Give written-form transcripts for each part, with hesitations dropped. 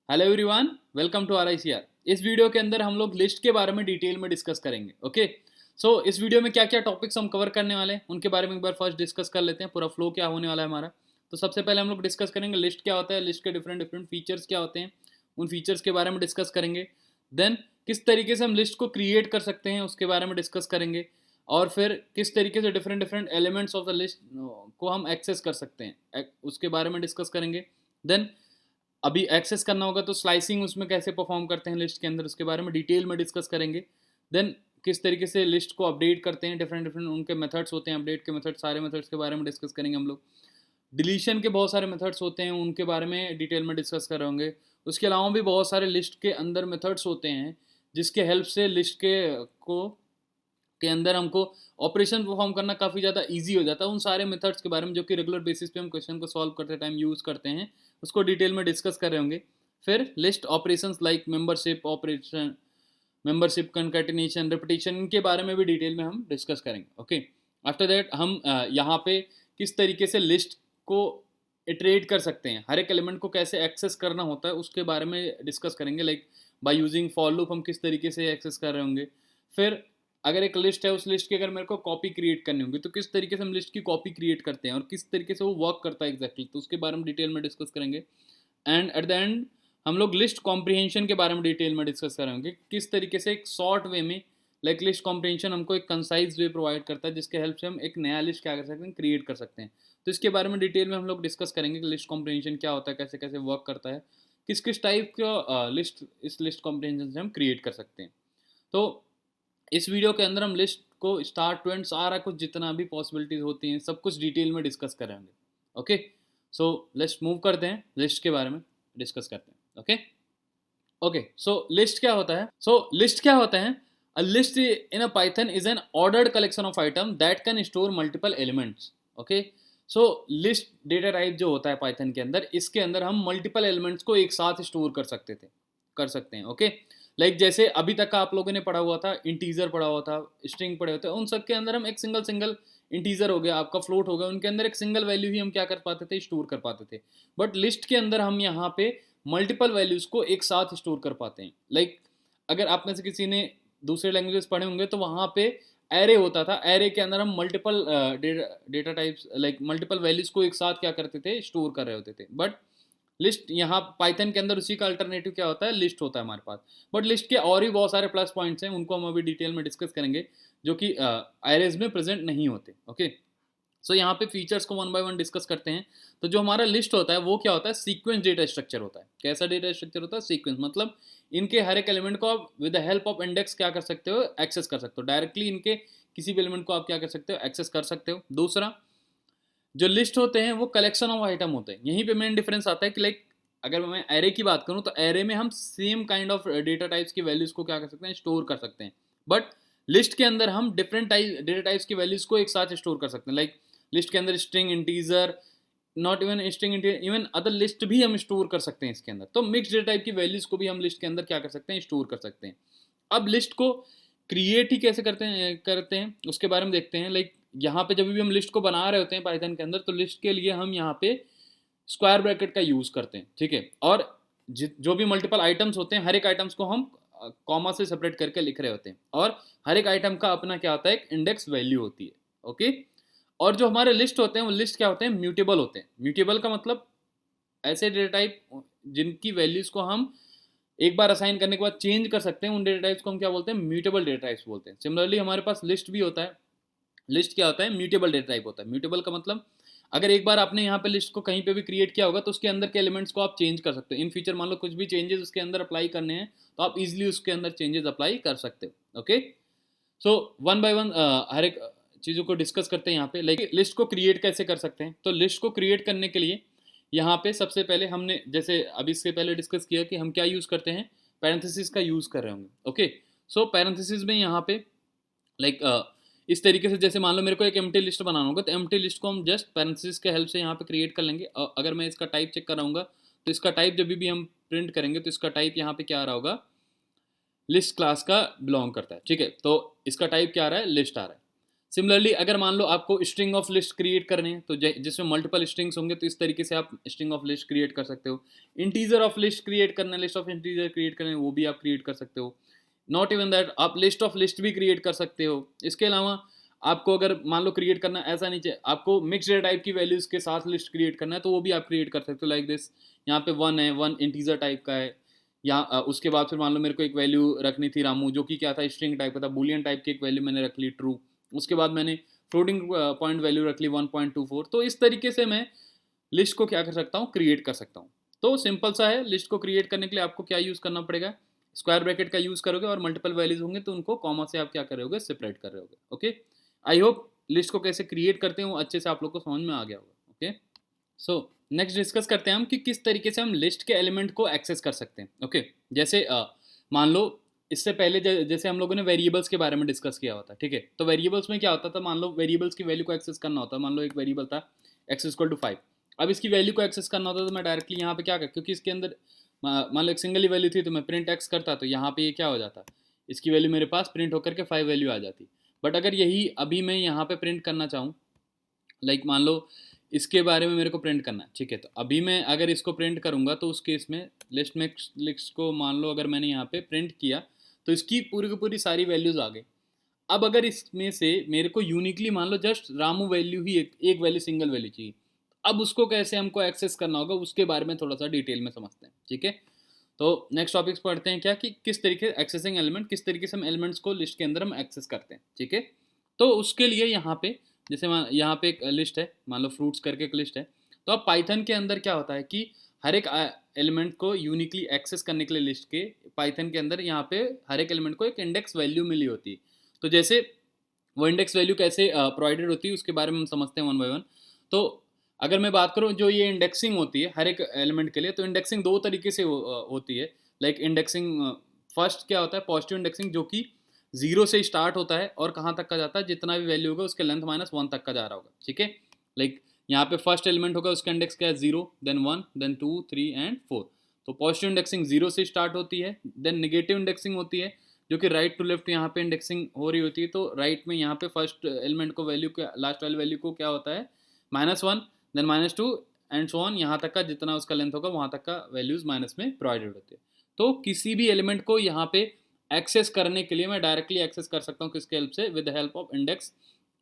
Hello everyone, welcome to R. इस video के अंदर हम लोग लिस्ट के बारे में डिटेल में डिस्कस करेंगे। ओके, सो इस वीडियो में क्या क्या टॉपिक्स हम कवर करने वाले हैं उनके बारे में एक बार फर्स्ट डिस्कस कर लेते हैं। पूरा फ्लो क्या होने वाला है हमारा। तो सबसे पहले हम लोग डिस्कस करेंगे लिस्ट क्या होता है, लिस्ट के डिफरेंट डिफरेंट फीचर्स क्या होते हैं, उन फीचर्स के बारे में डिस्कस करेंगे। देन किस तरीके से हम लिस्ट को क्रिएट कर सकते हैं उसके बारे में डिस्कस करेंगे। और फिर किस तरीके से different different elements of the list को हम एक्सेस कर सकते हैं उसके बारे में डिस्कस करेंगे। देन अभी एक्सेस करना होगा तो स्लाइसिंग उसमें कैसे परफॉर्म करते हैं लिस्ट के अंदर, उसके बारे में डिटेल में डिस्कस करेंगे। देन किस तरीके से लिस्ट को अपडेट करते हैं, डिफरेंट डिफरेंट उनके मेथड्स होते हैं, अपडेट के मेथड, सारे मेथड्स के बारे में डिस्कस करेंगे हम लोग। डिलीशन के बहुत सारे मेथड्स होते हैं, उनके बारे में डिटेल में डिस्कस कर रहे होंगे। उसके अलावा भी बहुत सारे लिस्ट के अंदर मेथड्स होते हैं जिसके हेल्प से लिस्ट के अंदर हमको ऑपरेशन परफॉर्म करना काफ़ी ज़्यादा इजी हो जाता है। उन सारे मेथड्स के बारे में जो कि रेगुलर बेसिस पे हम क्वेश्चन को सॉल्व करते टाइम यूज़ करते हैं, उसको डिटेल में डिस्कस कर रहे होंगे। फिर list operations like membership operation, membership concatenation, repetition, इनके बारे में भी डिटेल में हम डिस्कस करेंगे। ओके, आफ्टर दैट हम यहाँ पे किस तरीके से लिस्ट को इटरेट कर सकते हैं, हर एक एलिमेंट को कैसे एक्सेस करना होता है उसके बारे में डिस्कस करेंगे। Like by using for loop हम किस तरीके से एक्सेस कर रहे होंगे। फिर अगर एक लिस्ट है, उस लिस्ट की अगर मेरे को कॉपी क्रिएट करनी होगी तो किस तरीके से हम लिस्ट की कॉपी क्रिएट करते हैं और किस तरीके से वो वर्क करता है एग्जैक्टली, तो उसके बारे में डिटेल में डिस्कस करेंगे। एंड एट द एंड हम लोग लिस्ट कॉम्प्रिहेंशन के बारे में डिटेल में डिस्कस करेंगे, किस तरीके से एक शॉर्ट वे में, लाइक लिस्ट कॉम्प्रिहेंशन हमको एक कंसाइज वे प्रोवाइड करता है जिसके हेल्प से हम एक नया लिस्ट क्या कर सकते हैं, क्रिएट कर सकते हैं। तो इसके बारे में डिटेल में हम लोग डिस्कस करेंगे कि लिस्ट कॉम्प्रिहेंशन क्या होता है, कैसे कैसे वर्क करता है, किस किस टाइप का लिस्ट इस लिस्ट कॉम्प्रिहेंशन से हम क्रिएट कर सकते हैं। तो इस वीडियो के अंदर हम लिस्ट को स्टार्ट टू एंड सारा कुछ जितना भी पॉसिबिलिटीज होती हैं सब कुछ डिटेल में डिस्कस करेंगे। ओके, सो लेट्स मूव करते हैं, लिस्ट के बारे में डिस्कस करते हैं। ओके ओके, सो लिस्ट क्या होता है, लिस्ट क्या होता है, a list in a Python is an ordered collection of item that can store multiple elements. Okay, so list data type जो होता है पाइथन के अंदर, इसके अंदर हम मल्टीपल एलिमेंट्स को एक साथ स्टोर कर सकते हैं। ओके, लाइक जैसे अभी तक का आप लोगों ने पढ़ा हुआ था, इंटीजर पढ़ा हुआ था, स्ट्रिंग पढ़े होते हैं, उन सब के अंदर हम एक सिंगल सिंगल इंटीजर हो गया, आपका फ्लोट हो गया, उनके अंदर एक सिंगल वैल्यू ही हम क्या कर पाते थे, स्टोर कर पाते थे। बट लिस्ट के अंदर हम यहाँ पे मल्टीपल वैल्यूज को एक साथ स्टोर कर पाते हैं। लाइक अगर आप में से किसी ने दूसरे लैंग्वेजेस पढ़े होंगे तो वहाँ पे एरे होता था, एरे के अंदर हम multiple data types like multiple values को एक साथ क्या करते थे, स्टोर कर रहे होते थे। बट लिस्ट यहाँ पाइथन के अंदर उसी का अल्टरनेटिव क्या होता है, लिस्ट होता है हमारे पास। बट लिस्ट के और भी बहुत सारे प्लस पॉइंट्स हैं, उनको हम अभी डिटेल में डिस्कस करेंगे जो कि एरेज में प्रेजेंट नहीं होते। ओके, सो यहाँ पे फीचर्स को वन बाय वन डिस्कस करते हैं। तो जो हमारा लिस्ट होता है वो क्या होता है, सीक्वेंस डेटा स्ट्रक्चर होता है। कैसा डेटा स्ट्रक्चर होता है, सीक्वेंस, मतलब इनके हर एक एलिमेंट को आप with the help of index क्या कर सकते हो, एक्सेस कर सकते हो डायरेक्टली। इनके किसी भी एलिमेंट को आप क्या कर सकते हो, एक्सेस कर सकते हो। दूसरा, जो लिस्ट होते हैं वो कलेक्शन ऑफ आइटम होते हैं। यहीं पे मेन डिफरेंस आता है कि लाइक अगर मैं एरे की बात करूं तो एरे में हम same kind of data types की वैल्यूज को क्या कर सकते हैं, स्टोर कर सकते हैं। बट लिस्ट के अंदर हम डिफरेंट टाइप डेटा टाइप्स की वैल्यूज को एक साथ स्टोर कर सकते हैं। लाइक लिस्ट के अंदर string, integer, not even string integer, even other list भी हम स्टोर कर सकते हैं इसके अंदर। तो मिक्स डेटा टाइप की वैल्यूज को भी हम लिस्ट के अंदर क्या कर सकते हैं, स्टोर कर सकते हैं। अब लिस्ट को क्रिएट ही कैसे करते हैं उसके बारे में देखते हैं। लाइक यहाँ पे जब भी हम लिस्ट को बना रहे होते हैं पाइथन के अंदर, तो लिस्ट के लिए हम यहाँ पे स्क्वायर ब्रैकेट का यूज करते हैं, ठीक है। और जो भी मल्टीपल आइटम्स होते हैं, हर एक आइटम्स को हम कॉमा से सेपरेट करके लिख रहे होते हैं, और हर एक आइटम का अपना क्या होता है, एक इंडेक्स वैल्यू होती है। ओके, और जो हमारे लिस्ट होते हैं वो लिस्ट क्या होते हैं, म्यूटेबल होते हैं। म्यूटेबल का मतलब ऐसे डेटा टाइप जिनकी वैल्यूज को हम एक बार असाइन करने के बाद चेंज कर सकते हैं, उन डेटा टाइप्स को हम क्या बोलते हैं, म्यूटेबल डेटा टाइप्स बोलते हैं। सिमिलरली हमारे पास लिस्ट भी होता है। लिस्ट क्या होता है, म्यूटेबल डेटा टाइप होता है। म्यूटेबल का मतलब अगर एक बार आपने यहाँ पे लिस्ट को कहीं पे भी क्रिएट किया होगा तो उसके अंदर के एलिमेंट्स को आप चेंज कर सकते हो। इन फ्यूचर मान लो कुछ भी चेंजेस उसके अंदर अप्लाई करने हैं तो आप इजिली उसके अंदर चेंजेस अप्लाई कर सकते हो। Okay, so one by one हर एक चीज़ों को डिस्कस करते हैं यहाँ पे। लाइक लिस्ट को क्रिएट कैसे कर सकते हैं, तो लिस्ट को क्रिएट करने के लिए यहाँ पे सबसे पहले हमने जैसे अभी इससे पहले डिस्कस किया कि हम क्या यूज़ करते हैं, पैरेंथेसिस का यूज़ कर रहे होंगे। ओके, सो पैरेंथेसिस में यहाँ पे लाइक इस तरीके से, जैसे मान लो मेरे को एक एम्प्टी लिस्ट बनाना होगा तो एम्प्टी लिस्ट को हम जस्ट पैरेंथेसिस के हेल्प से यहाँ पे क्रिएट कर लेंगे। अगर मैं इसका टाइप चेक कराऊंगा तो इसका टाइप जब भी हम प्रिंट करेंगे तो इसका टाइप यहाँ पे क्या आ रहा होगा, लिस्ट क्लास का बिलोंग करता है, ठीक है। तो इसका टाइप क्या आ रहा है, लिस्ट आ रहा है। सिमिलरली अगर मान लो आपको स्ट्रिंग ऑफ लिस्ट क्रिएट करने हैं तो जिसमें मल्टीपल स्ट्रिंग्स होंगे तो इस तरीके से आप स्ट्रिंग ऑफ लिस्ट क्रिएट कर सकते हो। इंटीजर ऑफ लिस्ट क्रिएट करना है, लिस्ट ऑफ इंटीजर क्रिएट करना है, वो भी आप क्रिएट कर सकते हो। नॉट इवन दैट, आप लिस्ट ऑफ लिस्ट भी क्रिएट कर सकते हो। इसके अलावा आपको अगर मान लो क्रिएट करना ऐसा नहीं चाहिए, आपको मिक्स डेटा टाइप की वैल्यूज के साथ लिस्ट क्रिएट करना है तो वो भी आप क्रिएट कर सकते हो। लाइक दिस, यहाँ पे 1 है, 1 इंटीजर टाइप का है। या उसके बाद फिर मान लो मेरे को एक वैल्यू रखनी थी रामू, जो कि क्या था, स्ट्रिंग टाइप का था, बूलियन टाइप की एक वैल्यू मैंने रख ली ट्रू। उसके बाद मैंने फ्लोटिंग पॉइंट वैल्यू रख ली 1.24। तो इस तरीके से मैं लिस्ट को क्या कर सकता हूँ, क्रिएट कर सकता हूँ। तो सिंपल सा है, लिस्ट को क्रिएट करने के लिए आपको क्या यूज़ करना पड़ेगा, स्क्वायर ब्रैकेट का यूज़ करोगे और मल्टीपल वैल्यूज होंगे तो उनको कॉमा से आप क्या करोगे, सेपरेट कर रहे होगे। ओके, आई होप लिस्ट को कैसे क्रिएट करते हैं वो अच्छे से आप लोग को समझ में आ गया होगा। ओके, सो नेक्स्ट डिस्कस करते हैं हम कि किस तरीके से हम लिस्ट के एलिमेंट को एक्सेस कर सकते हैं। ओके, जैसे मान लो इससे पहले जैसे हम लोगों ने वेरिएबल्स के बारे में डिस्कस किया हुआ था, ठीक है। तो वेरिएबल्स में क्या होता था, मान लो वेरिएबल्स की वैल्यू को एक्सेस करना होता है। मान लो एक वेरिएबल था x=5, अब इसकी वैल्यू को एक्सेस करना होता तो मैं डायरेक्टली यहाँ पे क्या कर, क्योंकि इसके अंदर मान लो एक सिंगल ही वैल्यू थी तो मैं प्रिंट x करता तो यहाँ पे ये क्या हो जाता, इसकी वैल्यू मेरे पास प्रिंट होकर के 5 वैल्यू आ जाती। बट अगर यही अभी मैं यहाँ पे प्रिंट करना चाहूँ, लाइक मान लो इसके बारे में मेरे को प्रिंट करना है, ठीक है। तो अभी मैं अगर इसको प्रिंट करूँगा तो उस केस में लिस्ट को मान लो अगर मैंने यहाँ पे प्रिंट किया तो इसकी पूरी की पूरी सारी वैल्यूज़ आ गई। अब अगर इसमें से मेरे को यूनिकली मान लो जस्ट रामू वैल्यू ही एक वैल्यू, सिंगल वैल्यू चाहिए, अब उसको कैसे हमको एक्सेस करना होगा उसके बारे में थोड़ा सा डिटेल में समझते हैं, ठीक है। तो नेक्स्ट टॉपिक्स पढ़ते हैं क्या, कि किस तरीके एक्सेसिंग एलिमेंट, किस तरीके से हम एलिमेंट्स को लिस्ट के अंदर हम एक्सेस करते हैं, ठीक है। तो उसके लिए यहाँ पे जैसे यहाँ पे एक लिस्ट है, मान लो फ्रूट्स करके एक लिस्ट है। तो अब पाइथन के अंदर क्या होता है कि हर एक एलिमेंट को यूनिकली एक्सेस करने के लिए लिस्ट के पाइथन के अंदर यहाँ पे हर एक एलिमेंट को एक इंडेक्स वैल्यू मिली होती है। तो जैसे वो इंडेक्स वैल्यू कैसे प्रोवाइडेड होती है उसके बारे में हम समझते हैं वन बाय वन। तो अगर मैं बात करूँ जो ये इंडेक्सिंग होती है हर एक एलिमेंट के लिए, तो इंडेक्सिंग दो तरीके से होती है। लाइक इंडेक्सिंग फर्स्ट क्या होता है, पॉजिटिव इंडेक्सिंग, जो कि 0 से स्टार्ट होता है और कहाँ तक का जाता है, जितना भी वैल्यू होगा उसके लेंथ -1 तक का जा रहा होगा, ठीक है। लाइक यहाँ पे फर्स्ट एलिमेंट होगा उसका इंडेक्स क्या है, 0, देन 1, देन 2, 3 एंड 4। तो पॉजिटिव इंडेक्सिंग 0 से स्टार्ट होती है। देन नेगेटिव इंडेक्सिंग होती है जो कि राइट टू लेफ्ट यहाँ पे इंडेक्सिंग हो रही होती है। तो राइट में यहाँ पे फर्स्ट एलिमेंट को वैल्यू के लास्ट वाली वैल्यू को क्या होता है, -1, देन -2 एंड सो ऑन, यहाँ तक का जितना उसका लेंथ होगा वहाँ तक का वैल्यूज माइनस में प्रोवाइडेड होती है। तो किसी भी एलिमेंट को यहाँ पे एक्सेस करने के लिए मैं डायरेक्टली एक्सेस कर सकता हूँ, किसके हेल्प से, with the help of index.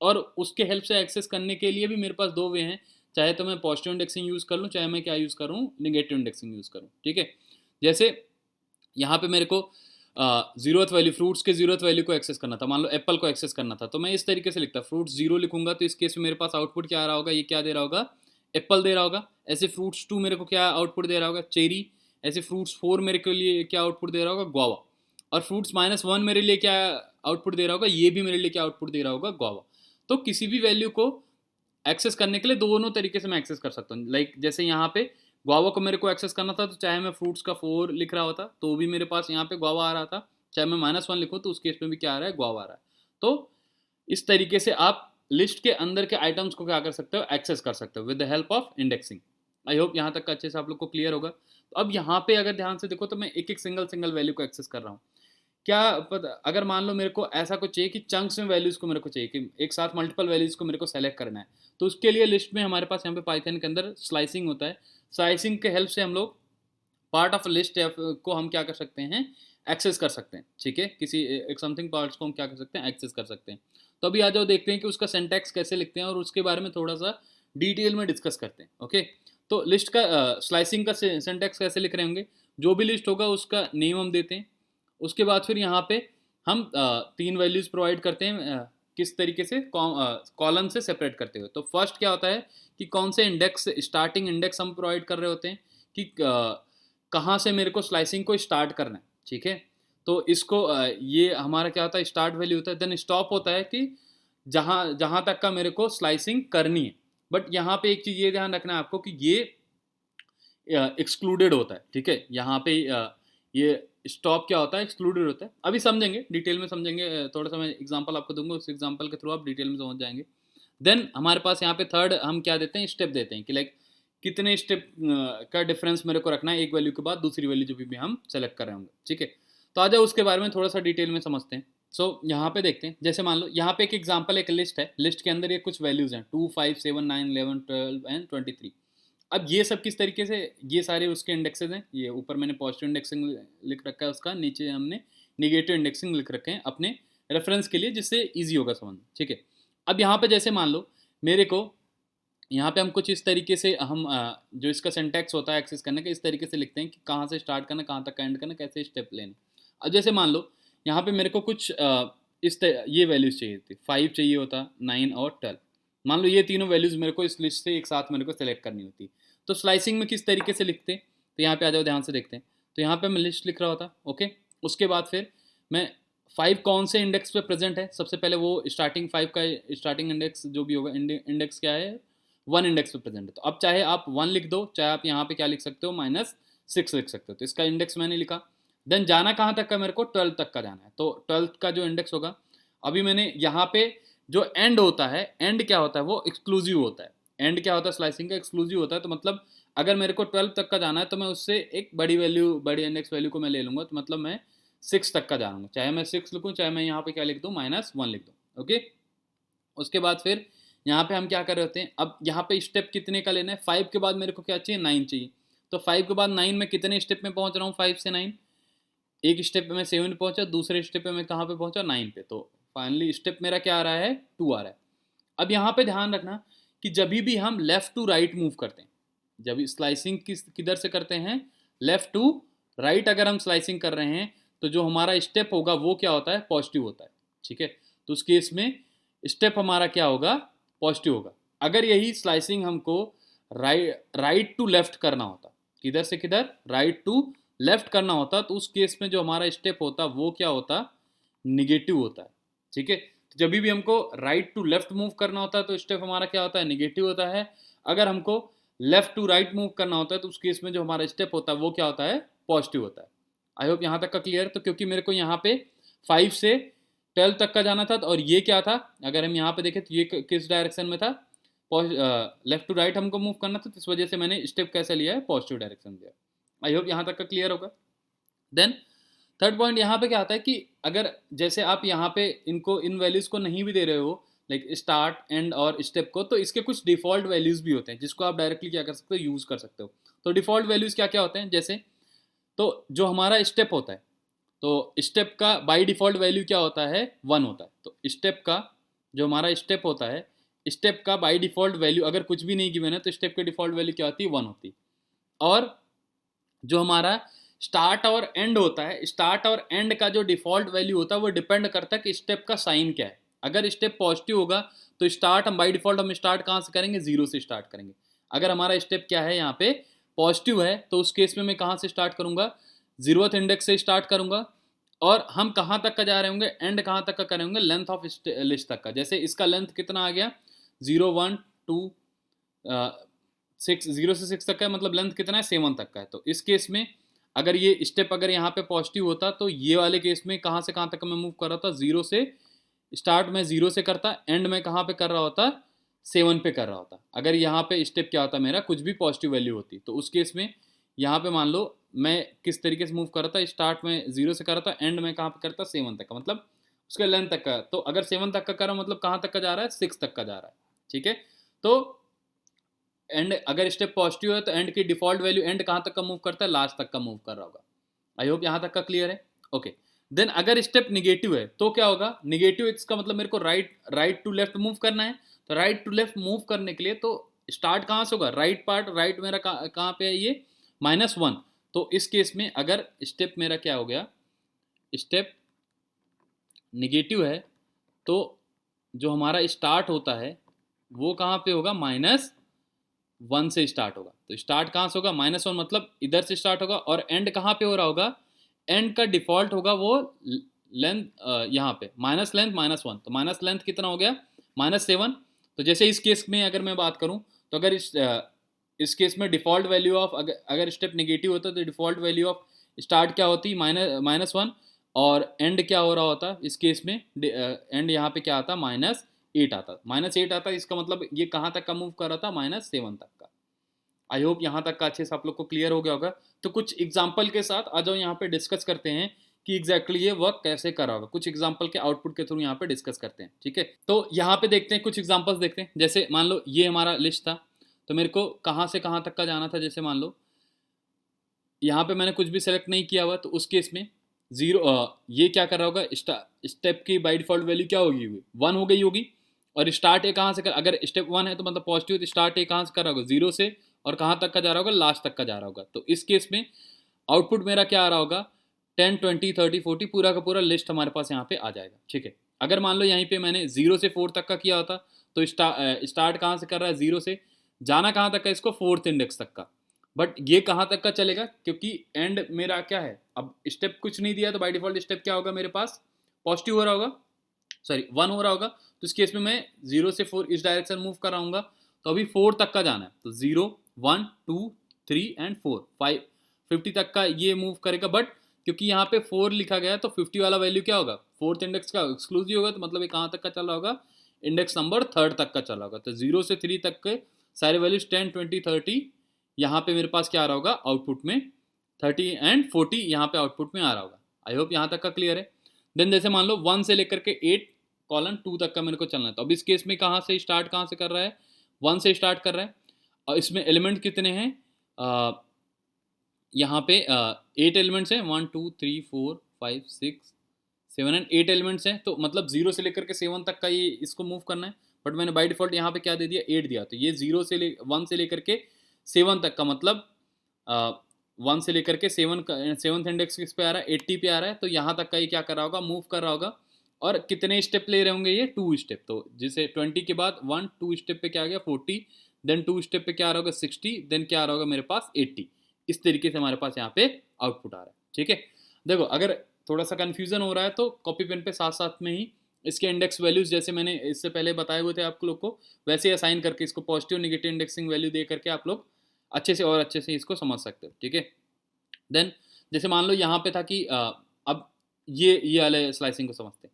और उसके हेल्प से एक्सेस करने के लिए भी मेरे पास दो वे हैं, चाहे तो मैं पॉजिटिव इंडेक्सिंग यूज़ कर लूँ, चाहे मैं क्या यूज़ करूँ, निगेटिव इंडेक्सिंग यूज़ करूँ, ठीक है। जैसे यहाँ पे मेरे को जीरोथ वैल्यू, फ्रूट्स के जीरोथ वैल्यू को एक्सेस करना था, मान लो एप्पल को एक्सेस करना था, तो मैं इस तरीके से लिखता, फ्रूट्स 0 लिखूंगा तो इस केस में मेरे पास आउटपुट क्या आ रहा होगा, ये क्या दे रहा होगा, एप्पल दे रहा होगा। ऐसे फ्रूट्स 2 मेरे को क्या आउटपुट दे रहा होगा, चेरी। ऐसे फ्रूट्स 4 मेरे के लिए क्या आउटपुट दे रहा होगा, गुआवा। और फ्रूट्स -1 मेरे लिए क्या आउटपुट दे रहा होगा, ये भी मेरे लिए क्या आउटपुट दे रहा होगा, गुआवा। तो किसी भी वैल्यू को एक्सेस करने के लिए दोनों तरीके से मैं एक्सेस कर सकता हूँ। लाइक जैसे यहाँ पे गुआवा को मेरे को एक्सेस करना था, तो चाहे मैं फ्रूट्स का 4 लिख रहा होता तो भी मेरे पास यहाँ पे गुआवा आ रहा था, चाहे मैं -1 लिखूँ तो उस केस में भी क्या आ रहा है, गुआवा आ रहा है। तो इस तरीके से आप लिस्ट के अंदर के आइटम्स को क्या कर सकते हो, एक्सेस कर सकते हो with the help of indexing. I hope यहाँ तक का अच्छे से आप लोग को क्लियर होगा। तो अब यहाँ पे अगर ध्यान से देखो तो मैं एक एक सिंगल वैल्यू को एक्सेस कर रहा हूँ। क्या पता, अगर मान लो मेरे को ऐसा कुछ चाहिए कि चंक्स में वैल्यूज़ को मेरे को चाहिए कि एक साथ मल्टीपल वैल्यूज़ को मेरे को सेलेक्ट करना है, तो उसके लिए लिस्ट में हमारे पास यहाँ पे पाइथन के अंदर स्लाइसिंग होता है। स्लाइसिंग के हेल्प से हम लोग पार्ट ऑफ लिस्ट को हम क्या कर सकते हैं, एक्सेस कर सकते हैं, ठीक है। किसी एक समथिंग पार्ट्स को हम क्या कर सकते हैं, एक्सेस कर सकते हैं। तो अभी आ जाओ देखते हैं कि उसका सिंटैक्स कैसे लिखते हैं और उसके बारे में थोड़ा सा डिटेल में डिस्कस करते हैं। ओके, तो लिस्ट का स्लाइसिंग का सिंटैक्स कैसे लिख रहे होंगे, जो भी लिस्ट होगा उसका नेम हम देते हैं। उसके बाद फिर यहाँ पे हम 3 वैल्यूज़ प्रोवाइड करते हैं, किस तरीके से, कॉलम से सेपरेट करते हुए। तो फर्स्ट क्या होता है कि कौन से इंडेक्स, स्टार्टिंग इंडेक्स हम प्रोवाइड कर रहे होते हैं कि कहाँ से मेरे को स्लाइसिंग को स्टार्ट करना है, ठीक है। तो इसको ये हमारा क्या होता है, स्टार्ट वैल्यू होता है। देन स्टॉप होता है कि जहाँ जहाँ तक का मेरे को स्लाइसिंग करनी है। बट यहाँ पे एक चीज़ ये ध्यान रखना है आपको कि ये एक्सक्लूडेड होता है, ठीक है। यहाँ पे ये स्टॉप क्या होता है, एक्सक्लूडेड होता है। अभी समझेंगे, डिटेल में समझेंगे, थोड़ा सा मैं एग्जांपल आपको दूंगा, उस एग्जांपल के थ्रू आप डिटेल में समझ जाएंगे। देन हमारे पास यहाँ पे थर्ड हम क्या देते हैं, स्टेप देते हैं कि लाइक कितने स्टेप का डिफरेंस मेरे को रखना है एक वैल्यू के बाद दूसरी वैल्यू जो भी हम सेलेक्ट कर रहे होंगे, ठीक है। तो आ जाओ उसके बारे में थोड़ा सा डिटेल में समझते हैं। यहाँ पे देखते हैं, जैसे मान लो यहाँ पे एक एग्जांपल, एक लिस्ट है, लिस्ट के अंदर ये कुछ वैल्यूज हैं 2, 5, 7, 9, 11, 12 एंड 23। अब ये सब किस तरीके से, ये सारे उसके इंडेक्सेस हैं, ये ऊपर मैंने पॉजिटिव इंडेक्सिंग लिख रखा है उसका, नीचे हमने निगेटिव इंडेक्सिंग लिख रखे हैं अपने रेफरेंस के लिए, जिससे ईजी होगा समझना, ठीक है। अब यहाँ पे जैसे मान लो मेरे को यहाँ पे हम कुछ इस तरीके से हम जो इसका सिंटैक्स होता है एक्सेस करने का, इस तरीके से लिखते हैं कि कहाँ से स्टार्ट करना, कहाँ तक एंड करना, कैसे स्टेप लेने। अब जैसे मान लो यहाँ पे मेरे को कुछ ये वैल्यूज चाहिए थी, 5 चाहिए होता, 9 और 12। मान लो ये तीनों वैल्यूज मेरे को इस लिस्ट से एक साथ मेरे को सेलेक्ट करनी होती, तो स्लाइसिंग में किस तरीके से लिखते, तो यहाँ पे आ जाओ, ध्यान से देखते हैं। तो यहाँ पे मैं लिस्ट लिख रहा होता, ओके। उसके बाद फिर मैं 5 कौन से इंडेक्स पे प्रेजेंट है, सबसे पहले वो स्टार्टिंग 5 का स्टार्टिंग इंडेक्स जो भी होगा, इंडेक्स क्या है, 1 इंडेक्स पे प्रेजेंट है। तो अब चाहे आप 1 लिख दो, चाहे आप यहाँ पे क्या लिख सकते हो, -6 लिख सकते हो। तो इसका इंडेक्स मैंने लिखा। देन जाना कहाँ तक का, मेरे को 12 तक का जाना है, तो 12 का जो इंडेक्स होगा, अभी मैंने यहाँ पे जो एंड होता है, एंड क्या होता है, वो एक्सक्लूसिव होता है। एंड क्या होता है स्लाइसिंग का, एक्सक्लूसिव होता है। तो मतलब अगर मेरे को 12 तक का जाना है तो मैं उससे एक बड़ी वैल्यू, बड़ी इंडेक्स वैल्यू को मैं ले लूँगा, तो मतलब मैं 6 तक का जाऊँगा, चाहे मैं 6 लिखूँ, चाहे मैं यहाँ पे क्या लिख दूँ, -1 लिख दूँ, ओके। उसके बाद फिर यहाँ पे हम क्या कर रहे होते हैं, अब यहाँ पे स्टेप कितने का लेना है, 5 के बाद मेरे को क्या चाहिए, 9 चाहिए। तो 5 के बाद 9 में कितने स्टेप में पहुँच रहा हूँ, 5 से 9, एक स्टेप पे मैं 7 पे पहुँचा, दूसरे स्टेप पे मैं कहाँ पे पहुँचा, 9 पे। तो फाइनली स्टेप मेरा क्या आ रहा है, 2 आ रहा है। अब यहाँ पे ध्यान रखना कि जब भी हम लेफ्ट टू राइट मूव करते हैं, जब स्लाइसिंग किधर से करते हैं, लेफ्ट टू राइट अगर हम स्लाइसिंग कर रहे हैं, तो जो हमारा स्टेप होगा वो क्या होता है, पॉजिटिव होता है, ठीक है। तो उस केस में स्टेप हमारा क्या होगा, पॉजिटिव होगा। अगर यही स्लाइसिंग हमको राइट टू लेफ्ट करना होता, किधर से किधर, राइट टू लेफ्ट करना होता, तो उस केस में जो हमारा स्टेप होता वो क्या होता, निगेटिव होता है, ठीक है। जब भी हमको राइट टू लेफ्ट मूव करना होता है तो स्टेप हमारा क्या होता है, निगेटिव होता है। अगर हमको लेफ्ट टू राइट मूव करना होता है तो उस केस में जो हमारा स्टेप होता है वो क्या होता है, पॉजिटिव होता है। आई होप यहाँ तक का क्लियर। तो क्योंकि मेरे को यहाँ पे 5 से 12 तक का जाना था, और ये क्या था, अगर हम यहाँ पे देखें तो ये किस डायरेक्शन में था, लेफ्ट टू राइट हमको मूव करना था, तो इस वजह से मैंने स्टेप कैसे लिया है, पॉजिटिव डायरेक्शन लिया। आई होप यहाँ तक का क्लियर होगा। देन थर्ड पॉइंट यहाँ पे क्या आता है कि अगर जैसे आप यहाँ पे इनको, इन वैल्यूज़ को नहीं भी दे रहे हो, लाइक स्टार्ट, एंड और स्टेप को, तो इसके कुछ डिफ़ॉल्ट वैल्यूज़ भी होते हैं जिसको आप डायरेक्टली क्या कर सकते हो, यूज़ कर सकते हो। तो डिफ़ॉल्ट वैल्यूज़ क्या क्या होते हैं, जैसे तो जो हमारा स्टेप होता है, तो स्टेप का बाय डिफ़ॉल्ट वैल्यू क्या होता है, 1 होता है। तो स्टेप का जो हमारा स्टेप होता है, स्टेप का बाय डिफ़ॉल्ट वैल्यू अगर कुछ भी नहीं गिवन है तो स्टेप की डिफ़ॉल्ट वैल्यू क्या होती है, 1 होती है। और जो हमारा स्टार्ट और एंड होता है, स्टार्ट और एंड का जो डिफ़ॉल्ट वैल्यू होता है वो डिपेंड करता है कि स्टेप का साइन क्या है। अगर स्टेप पॉजिटिव होगा तो स्टार्ट हम बाय डिफ़ॉल्ट हम स्टार्ट कहाँ से करेंगे, 0 से स्टार्ट करेंगे। अगर हमारा स्टेप क्या है यहाँ पे, पॉजिटिव है, तो उस केस में मैं कहाँ से स्टार्ट करूँगा, 0th इंडेक्स से स्टार्ट करूँगा। और हम कहाँ तक का जा रहे होंगे, एंड कहाँ तक का करेंगे, लेंथ ऑफ लिस्ट तक का। जैसे इसका लेंथ कितना आ गया, 0, 1, 2, 6, 0 से 6 तक का, मतलब लेंथ कितना है, 7 तक का है। तो इस केस में अगर ये स्टेप अगर यहाँ पे पॉजिटिव होता तो ये वाले केस में कहाँ से कहाँ तक मैं मूव कर रहा था, 0 से स्टार्ट में 0 से करता, एंड में कहाँ पे कर रहा होता, 7 पे कर रहा होता। अगर यहाँ पे स्टेप क्या होता मेरा, कुछ भी पॉजिटिव वैल्यू होती, तो उस केस में यहाँ पे मान लो मैं किस तरीके से मूव कर रहा था, स्टार्ट में 0 से कर रहा था, एंड में कहाँ पे करता, 7 तक का, मतलब उसके लेंथ तक का। तो अगर 7 तक का कर रहा हूँ, मतलब कहाँ तक का जा रहा है, 6 तक का जा रहा है, ठीक है। तो एंड अगर स्टेप पॉजिटिव है तो एंड की डिफॉल्ट वैल्यू, एंड कहाँ तक का मूव करता है, लास्ट तक का मूव कर रहा होगा। आई होप यहाँ तक का क्लियर है, ओके। देन अगर स्टेप निगेटिव है तो क्या होगा, निगेटिव इसका मतलब मेरे को राइट टू लेफ्ट मूव करना है। तो राइट टू लेफ्ट मूव करने के लिए तो स्टार्ट कहाँ से होगा, राइट पार्ट, राइट मेरा कहाँ पे है, ये -1। तो इस केस में अगर स्टेप मेरा क्या हो गया, स्टेप निगेटिव है, तो जो हमारा स्टार्ट होता है वो कहाँ पे होगा, -1 से स्टार्ट होगा। तो स्टार्ट कहाँ से होगा, -1, मतलब इधर से स्टार्ट होगा। और एंड कहाँ पे हो रहा होगा, एंड का डिफॉल्ट होगा वो लेंथ, यहाँ पे माइनस लेंथ -1। तो माइनस लेंथ कितना हो गया, -7। तो जैसे इस केस में अगर मैं बात करूँ, तो अगर इस केस में डिफॉल्ट वैल्यू ऑफ, अगर स्टेप नेगेटिव होता तो डिफॉल्ट वैल्यू ऑफ स्टार्ट क्या होती, -1। और एंड क्या हो रहा होता इस केस में, एंड यहाँ पे क्या आता, -8 आता, -8 आता। इसका मतलब ये कहाँ तक का मूव कर रहा था, -7 तक का। आई होप यहाँ तक का अच्छे से आप लोग को क्लियर हो गया होगा। तो कुछ एग्जाम्पल के साथ आ जाओ यहाँ पे डिस्कस करते हैं कि एग्जैक्टली ये वर्क कैसे कर रहा होगा। कुछ एग्जांपल के आउटपुट के थ्रू यहाँ पे डिस्कस करते हैं, ठीक है। तो यहाँ पे देखते हैं, कुछ एग्जांपल्स देखते हैं। जैसे मान लो ये हमारा लिस्ट था, तो मेरे को कहाँ से कहाँ तक का जाना था। जैसे मान लो यहाँ पे मैंने कुछ भी सेलेक्ट नहीं किया हुआ, तो उस केस में ये क्या कर रहा होगा, स्टेप की बाई डिफॉल्ट वैल्यू क्या होगी, 1 हो गई होगी। और स्टार्ट ए कहाँ से कर, अगर स्टेप 1 है तो मतलब पॉजिटिव, तो स्टार्ट ए कहाँ से कर रहा होगा, 0 से, और कहाँ तक का जा रहा होगा, लास्ट तक का जा रहा होगा। तो इस केस में आउटपुट मेरा क्या आ रहा होगा, 10, 20, 30, 40 पूरा का पूरा लिस्ट हमारे पास यहाँ पे आ जाएगा, ठीक है। अगर मान लो यहीं पे मैंने 0 से 4 तक का किया होता, तो स्टार्ट कहाँ से कर रहा है, 0 से, जाना कहाँ तक का, इसको 4th इंडेक्स तक का। बट ये कहाँ तक का चलेगा, क्योंकि एंड मेरा क्या है, अब स्टेप कुछ नहीं दिया, तो बाय डिफॉल्ट स्टेप क्या होगा मेरे पास, पॉजिटिव हो रहा होगा, सॉरी 1 हो रहा होगा। तो इस केस में मैं 0 से 4 इस डायरेक्शन मूव कर रहा हूँ, तो अभी 4 तक का जाना है, तो 0, 1, 2, 3 एंड 4, 5, 50 तक का ये मूव करेगा। बट क्योंकि यहाँ पे 4 लिखा गया है, तो 50 वाला वैल्यू क्या होगा, 4th इंडेक्स का एक्सक्लूसिव होगा, तो मतलब ये कहाँ तक का चल रहा होगा, इंडेक्स नंबर 3rd तक का चल रहा होगा। तो 0 से 3 तक के सारे वैल्यूज 10, 20, 30 यहाँ पे मेरे पास क्या आ रहा होगा आउटपुट में, 30 एंड 40 यहाँ पे आउटपुट में आ रहा होगा। आई होप यहाँ तक का क्लियर है। देन जैसे मान लो 1 से लेकर के 8:2 तक का मेरे को चलना है, तो अब इस केस में कहाँ से स्टार्ट, कहाँ से कर रहा है, 1 से स्टार्ट कर रहा है। और इसमें एलिमेंट कितने हैं, यहाँ पे 8 एलिमेंट्स हैं, 1, 2, 3, 4, 5, 6, 7 एंड 8 एलिमेंट्स हैं। तो मतलब 0 से लेकर के 7 तक का ये इसको मूव करना है। बट मैंने बाई डिफॉल्ट यहाँ पे क्या दे दिया, 8 दिया। तो ये 1 से लेकर के 7 तक का, मतलब 1 से लेकर के 7th इंडेक्स किस पे आ रहा है, 80 पे आ रहा है। तो यहाँ तक का ये क्या कर रहा होगा, मूव कर रहा होगा। और कितने स्टेप ले रहे होंगे ये, 2 स्टेप। तो जैसे 20 के बाद 1, 2 स्टेप पे क्या आ गया 40, देन 2 स्टेप पे क्या आ रहा होगा 60, देन क्या आ रहा होगा मेरे पास 80। इस तरीके से हमारे पास यहाँ पे आउटपुट आ रहा है, ठीक है। देखो अगर थोड़ा सा कन्फ्यूजन हो रहा है, तो कॉपी पेन पे साथ साथ में ही इसके इंडेक्स वैल्यूज, जैसे मैंने इससे पहले बताए हुए थे आप लोग को, वैसे असाइन करके इसको पॉजिटिव नेगेटिव इंडेक्सिंग वैल्यू दे करके आप लोग अच्छे से और अच्छे से इसको समझ सकते हो, ठीक है। देन जैसे मान लो यहाँ पे था कि अब ये वाले स्लाइसिंग को समझते हैं।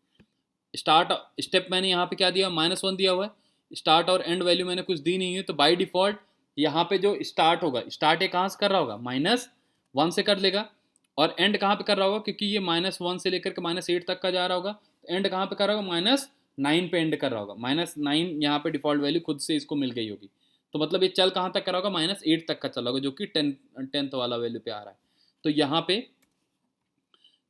स्टार्ट स्टेप मैंने यहाँ पे क्या दिया, -1 दिया हुआ है। स्टार्ट और एंड वैल्यू मैंने कुछ दी नहीं है, तो बाय डिफॉल्ट यहाँ पे जो स्टार्ट होगा, स्टार्ट ये कहाँ से कर रहा होगा, -1 से कर लेगा। और एंड कहाँ पे कर रहा होगा, क्योंकि ये -1 से लेकर के -8 तक का जा रहा होगा, तो एंड कहाँ पे कर रहा होगा, -9 पे एंड कर रहा होगा। -9 यहाँ पे डिफॉल्ट वैल्यू खुद से इसको मिल गई होगी। तो मतलब ये चल कहाँ तक कर रहा होगा, -8 तक का चल रहा होगा, जो कि 10th वाला वैल्यू पे आ रहा है। तो यहाँ पे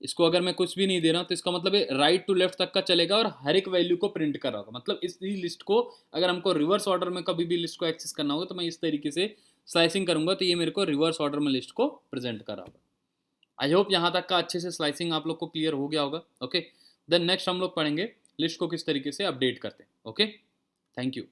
इसको अगर मैं कुछ भी नहीं दे रहा हूँ, तो इसका मतलब ये राइट टू लेफ्ट तक का चलेगा और हर एक वैल्यू को प्रिंट कर रहा होगा। मतलब इस लिस्ट को अगर हमको रिवर्स ऑर्डर में कभी भी लिस्ट को एक्सेस करना होगा, तो मैं इस तरीके से स्लाइसिंग करूंगा, तो ये मेरे को रिवर्स ऑर्डर में लिस्ट को प्रेजेंट कर रहा होगा। आई होप यहाँ तक का अच्छे से स्लाइसिंग आप लोग को क्लियर हो गया होगा। ओके, देन नेक्स्ट हम लोग पढ़ेंगे लिस्ट को किस तरीके से अपडेट करते हैं। Okay, thank you.